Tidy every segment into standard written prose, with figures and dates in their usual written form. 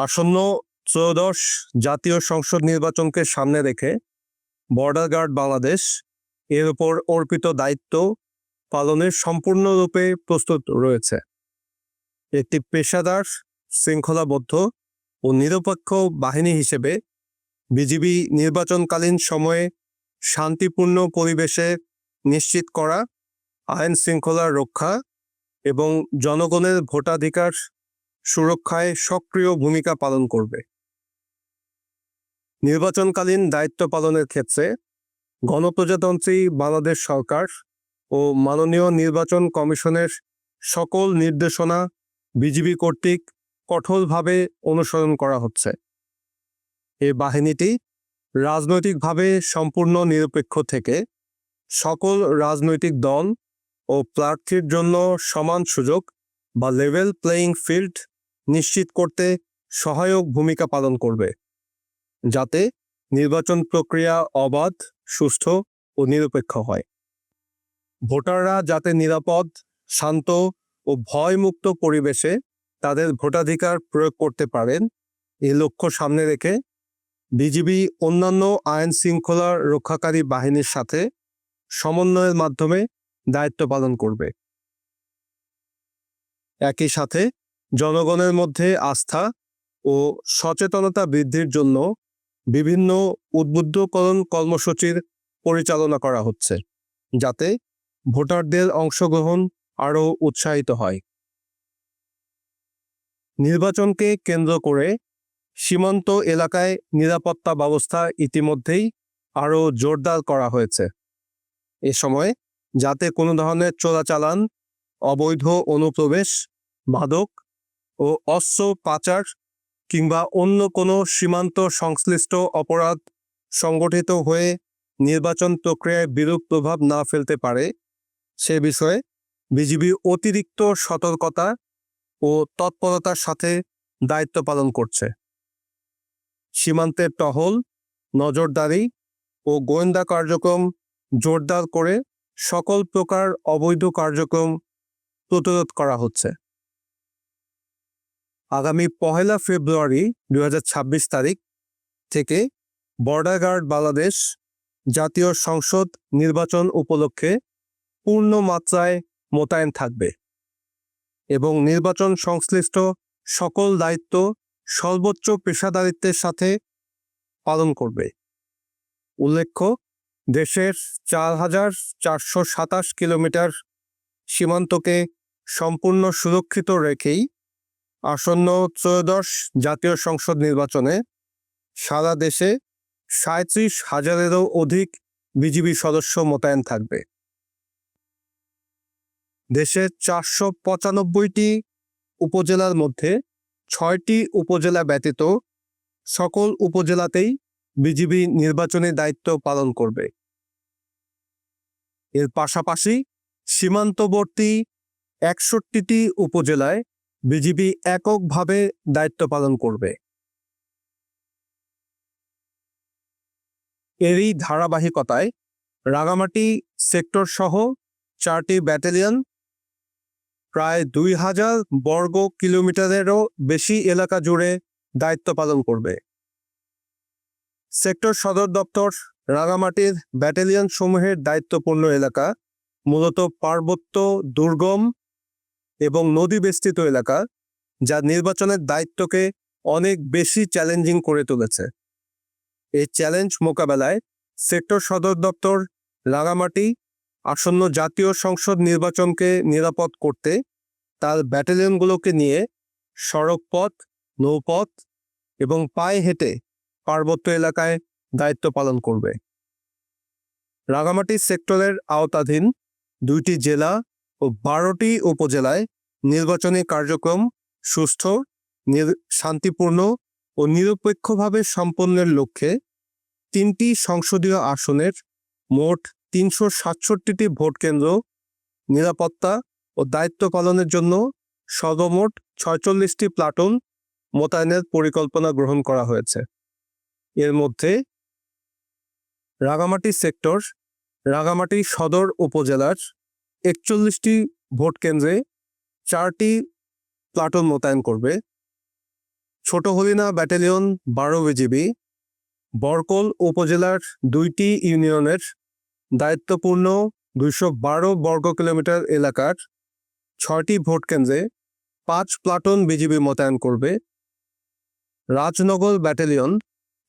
আসন্ন ত্রয়োদশ জাতীয় সংসদ নির্বাচনকে সামনে রেখে বর্ডার গার্ড বাংলাদেশ এর উপর অর্পিত দায়িত্ব পালনের সম্পূর্ণরূপে প্রস্তুত রয়েছে। একটি পেশাদার, শৃঙ্খলাবদ্ধ ও নিরপেক্ষ বাহিনী হিসেবে বিজিবি নির্বাচনকালীন সময়ে শান্তিপূর্ণ পরিবেশে নিশ্চিত করা, আইন শৃঙ্খলা রক্ষা এবং জনগণের ভোটাধিকার সুরক্ষায় সক্রিয় ভূমিকা পালন করবে। নির্বাচনকালীন দায়িত্ব পালনের ক্ষেত্রে গণপ্রজাতন্ত্রী বাংলাদেশ সরকার ও মাননীয় নির্বাচন কমিশনের সকল নির্দেশনা বিজিবি কর্তৃক কঠোরভাবে অনুসরণ করা হচ্ছে। এই বাহিনীটি রাজনৈতিকভাবে সম্পূর্ণ নিরপেক্ষ থেকে সকল রাজনৈতিক দল ও প্রার্থীর জন্য সমান সুযোগ বা লেভেল প্লেয়িং ফিল্ড নিশ্চিত করতে সহায়ক ভূমিকা পালন করবে, যাতে নির্বাচন প্রক্রিয়া অবাধ, সুষ্ঠু ও নিরপেক্ষ হয়। ভোটাররা যাতে নিরাপদ, শান্ত ও ভয়মুক্ত পরিবেশে তাদের ভোটাধিকার প্রয়োগ করতে পারেন, এই লক্ষ্য সামনে রেখে বিজিবি অন্যান্য আইন শৃঙ্খলা রক্ষাকারী বাহিনীর সাথে সমন্বয়ের মাধ্যমে দায়িত্ব পালন করবে। একই সাথে জনগণের মধ্যে আস্থা ও সচেতনতা বৃদ্ধির জন্য বিভিন্ন উদ্বুদ্ধকরণ কর্মসূচির পরিচালনা করা হচ্ছে, যাতে ভোটারদের অংশগ্রহণ আরও উৎসাহিত হয়। নির্বাচনকে কেন্দ্র করে সীমান্ত এলাকায় নিরাপত্তা ব্যবস্থা ইতিমধ্যেই আরও জোরদার করা হয়েছে। এ সময় যাতে কোনো ধরনের চোরাচালান, অবৈধ অনুপ্রবেশ, মাদক ও অস্ত্র পাচার কিংবা অন্য কোনো সীমান্ত সংশ্লিষ্ট অপরাধ সংগঠিত হয়ে নির্বাচন প্রক্রিয়ায় বিরূপ প্রভাব না ফেলতে পারে, সে বিষয়ে বিজিবি অতিরিক্ত সতর্কতা ও তৎপরতার সাথে দায়িত্ব পালন করছে। সীমান্তের টহল, নজরদারি ও গোয়েন্দা কার্যক্রম জোরদার করে সকল প্রকার অবৈধ কার্যক্রম প্রতিরোধ করা হচ্ছে। আগামী 1 ফেব্রুয়ারি 2026 তারিখ থেকে বর্ডার গার্ড বাংলাদেশ জাতীয় সংসদ নির্বাচন উপলক্ষে পূর্ণ মাত্রায় মোতায়েন থাকবে এবং নির্বাচন সংশ্লিষ্ট সকল দায়িত্ব সর্বোচ্চ পেশাদারিত্বের সাথে পালন করবে। উল্লেখ্য, দেশের 4,427 কিলোমিটার সীমান্তকে সম্পূর্ণ সুরক্ষিত রেখেই আসন্ন ত্রয়োদশ জাতীয় সংসদ নির্বাচনে সারা দেশে 37,000-এরও অধিক বিজিবি সদস্য মোতায়েন থাকবে। দেশের 495টি উপজেলার মধ্যে 6টি উপজেলা ব্যতীত সকল উপজেলাতেই বিজিবি নির্বাচনী দায়িত্ব পালন করবে। এর পাশাপাশি সীমান্তবর্তী 61টি উপজেলায় বিজিবি এককভাবে দায়িত্ব পালন করবে। এরই ধারাবাহিকতায় রাঙামাটি সেক্টর সহ 4টি ব্যাটালিয়ন প্রায় 2000 বর্গ কিলোমিটারেরও বেশি এলাকা জুড়ে দায়িত্ব পালন করবে। সেক্টর সদর দপ্তর রাঙামাটির ব্যাটালিয়ন সমূহের দায়িত্বপূর্ণ এলাকা মূলত পার্বত্য, দুর্গম এবং নদী বেষ্টিত এলাকা, যা নির্বাচনের দায়িত্বকে অনেক বেশি চ্যালেঞ্জিং করে তুলেছে। এই চ্যালেঞ্জ মোকাবেলায় সেক্টর সদর দপ্তর রাঙামাটি আসন্ন জাতীয় সংসদ নির্বাচনকে নিরাপদ করতে তার ব্যাটালিয়নগুলোকে নিয়ে সড়কপথ, নৌপথ এবং পায়ে হেঁটে পার্বত্য এলাকায় দায়িত্ব পালন করবে। রাঙামাটি সেক্টরের আওতাধীন 2টি জেলা ও 12টি উপজেলায় নির্বাচনী কার্যক্রম সুষ্ঠু, শান্তিপূর্ণ ও নিরপেক্ষভাবে সম্পন্নের লক্ষ্যে 3টি সংসদীয় আসনের মোট 367টি ভোট কেন্দ্র নিরাপত্তা ও দায়িত্ব পালনের জন্য সর্বমোট 46টি প্লাটুন মোতায়েনের পরিকল্পনা গ্রহণ করা হয়েছে। এর মধ্যে রাঙামাটি সেক্টর রাঙামাটি সদর উপজেলার 41টি ভোট কেন্দ্রে 4টি প্লাটুন মোতায়েন করবে। ছোট হরিণা ব্যাটালিয়ন 12 বিজিবি বরকল উপজেলার 2টি ইউনিয়নের দায়িত্বপূর্ণ 212 বর্গ কিলোমিটার এলাকার 6টি ভোট কেন্দ্রে 5 প্লাটুন বিজিবি মোতায়েন করবে। রাজনগর ব্যাটালিয়ন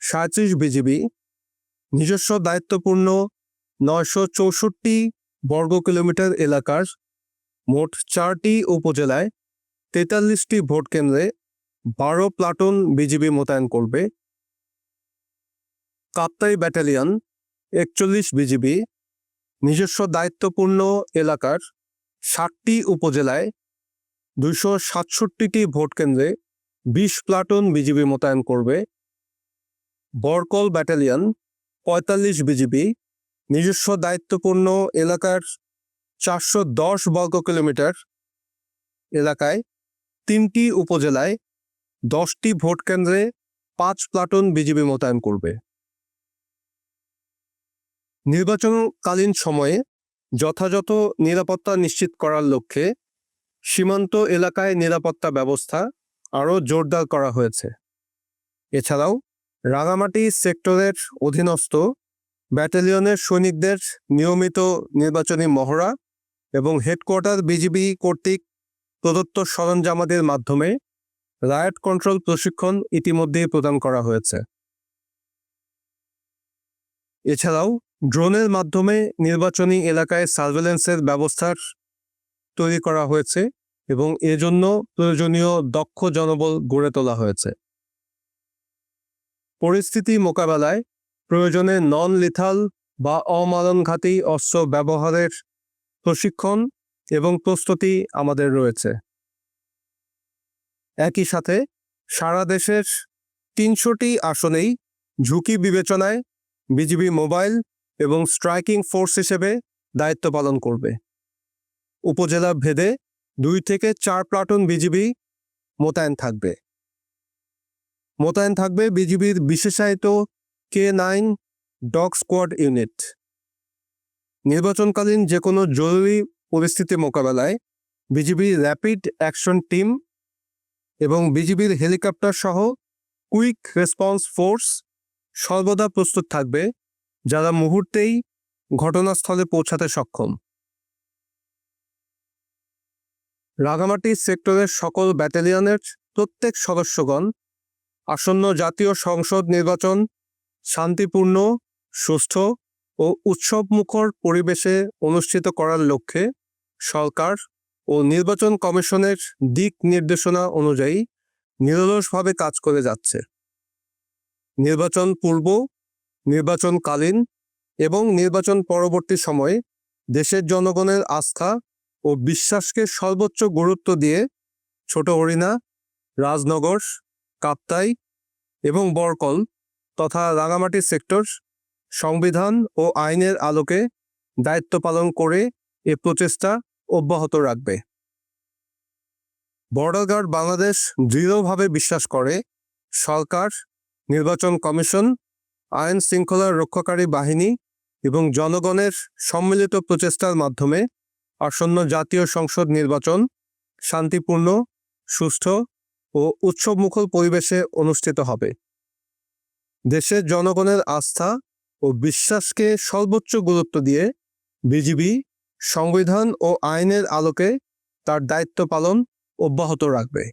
37 বিজিবি নিজস্ব দায়িত্বপূর্ণ 964 বর্গ কিলোমিটার এলাকার মোট 4টি উপজেলায় 43টি ভোট কেন্দ্রে 12 প্লাটুন বিজিবি মোতায়েন করবে। কাপ্তাই ব্যাটালিয়ন 41 বিজিবি নিজস্ব দায়িত্বপূর্ণ এলাকার 60টি উপজেলায় 267টি ভোট কেন্দ্রে 20 প্লাটুন বিজিবি মোতায়েন করবে। বরকল ব্যাটালিয়ন 45 বিজিবি নিজস্ব দায়িত্বপূর্ণ এলাকার 410 বর্গ কিলোমিটার এলাকায় 3টি উপজেলায় 10টি ভোট কেন্দ্রে 5 প্লাটুন বিজিবি মোতায়েন করবে। নির্বাচনকালীন সময়ে যথাযথ নিরাপত্তা নিশ্চিত করার লক্ষ্যে সীমান্ত এলাকায় নিরাপত্তা ব্যবস্থা আরও জোরদার করা হয়েছে। এছাড়াও রাঙামাটি সেক্টরের অধীনস্থ ব্যাটালিয়নের সৈনিকদের নিয়মিত নির্বাচনী মহড়া এবং হেডকোয়ার্টার বিজিবি কর্তৃক প্রদত্ত সরঞ্জামাদের মাধ্যমে রায়ট কন্ট্রোল প্রশিক্ষণ ইতিমধ্যেই প্রদান করা হয়েছে। এছাড়াও ড্রোনের মাধ্যমে নির্বাচনী এলাকায় সার্ভেলেন্সের ব্যবস্থার তৈরি করা হয়েছে এবং এজন্য প্রয়োজনীয় দক্ষ জনবল গড়ে তোলা হয়েছে। পরিস্থিতি মোকাবেলায় প্রয়োজনে নন লিথাল বা অমারণঘাতী অস্ত্র ব্যবহারের প্রশিক্ষণ এবং প্রস্তুতি আমাদের রয়েছে। একই সাথে সারা দেশের 300টি আসনেই ঝুঁকি বিবেচনায় বিজিবি মোবাইল এবং স্ট্রাইকিং ফোর্স হিসেবে দায়িত্ব পালন করবে। উপজেলা ভেদে 2 থেকে 4 প্লাটুন বিজিবি মোতায়েন থাকবে বিজিবির বিশেষায়িত K9 ডগ স্কোয়াড ইউনিট। নির্বাচনকালীন যে কোনো জরুরি পরিস্থিতি মোকাবেলায় বিজিবি র্যাপিড অ্যাকশন টিম এবং বিজিবির হেলিকপ্টার সহ কুইক রেসপন্স ফোর্স সর্বদা প্রস্তুত থাকবে, যারা মুহূর্তেই ঘটনাস্থলে পৌঁছাতে সক্ষম। রাঙামাটি সেক্টরের সকল ব্যাটালিয়নের প্রত্যেক সদস্যগণ আসন্ন জাতীয় সংসদ নির্বাচন শান্তিপূর্ণ, সুষ্ঠু ও উৎসবমুখর পরিবেশে অনুষ্ঠিত করার লক্ষ্যে সরকার ও নির্বাচন কমিশনের দিক নির্দেশনা অনুযায়ী নিরলসভাবে কাজ করে যাচ্ছে। নির্বাচন পূর্ব, নির্বাচনকালীন এবং নির্বাচন পরবর্তী সময়ে দেশের জনগণের আস্থা ও বিশ্বাসকে সর্বোচ্চ গুরুত্ব দিয়ে ছোট হরিণা, রাজনগর, কাপ্তাই এবং বরকল তথা রাঙামাটি সেক্টর সংবিধান ও আইনের আলোকে দায়িত্ব পালন করে এ প্রচেষ্টা অব্যাহত রাখবে। বর্ডার গার্ড বাংলাদেশ দৃঢ়ভাবে বিশ্বাস করে সরকার, নির্বাচন কমিশন, আইন শৃঙ্খলা রক্ষাকারী বাহিনী এবং জনগণের সম্মিলিত প্রচেষ্টার মাধ্যমে আসন্ন জাতীয় সংসদ নির্বাচন শান্তিপূর্ণ, সুষ্ঠু ও উৎসবমুখর পরিবেশে অনুষ্ঠিত হবে। দেশের জনগণের আস্থা ও বিশ্বাসকে সর্বোচ্চ গুরুত্ব দিয়ে বিজিবি সংবিধান ও আইনের আলোকে তার দায়িত্ব পালন অব্যাহত রাখবে।